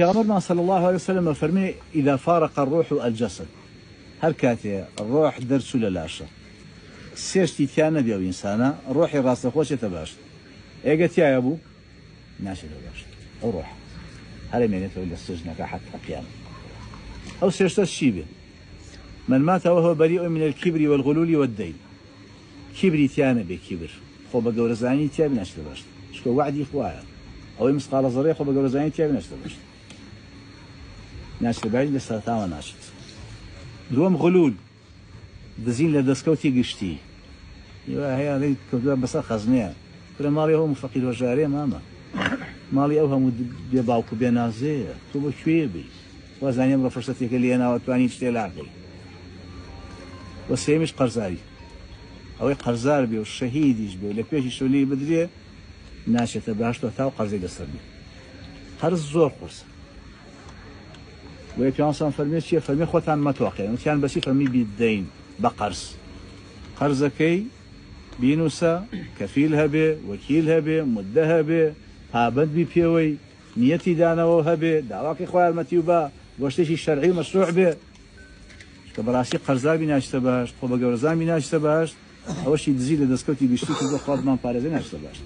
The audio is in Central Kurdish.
پیامبر صلی الله علیه و سلم فرمی اذا فارق الروح الجسد هر کاته الروح درس للاشه سيشتي تيانا ديال إنسانا روحي راسه خوش تباشت إيجت يا أبو ناشي تباشت أو روح هذا من يتولى السجن كحتى قيام أو سيشت الشيبة من مات وهو بريء من الكبر والغلول والدين كبري تيانا بكبر خو بجورزاني تيابي ناشي تباشت شكو وعدي إخوايا أو يمسقال زريق خو بجورزاني تيابي ناشي تباشت ناشي تباشت لسرطان وناشط دوم غلول دزين لدسكوتي قشتي هي هذه كذا بس خزنيه كل مالي هو مفقد وجاري ماما مالي اوهم بيباوك بينازي تو شويبي وزاني امر فرصتي اللي انا وتواني تشتلاقي وسيمش قرزاري او قرزار بي والشهيد يجبي ولا بيش شولي بدري ناشته باشتو تاو قرزي دسرني قرز زور قرص ويبيان صان فرمي شي فرمي خوتان ما توقع كان بس فرمي بالدين بقرز قرزكي بينوسا كفيلها به وكيلها به مدها به هابد بي بيوي نيتي دانوها به دعواك اخويا المتيوبا واشتشي الشرعي مشروع به كبراسي قرزا بيناشته باش خو بجورزا بيناشته باش اول شيء تزيد دسكوتي بيشتي كل خود من بارزين اشته باش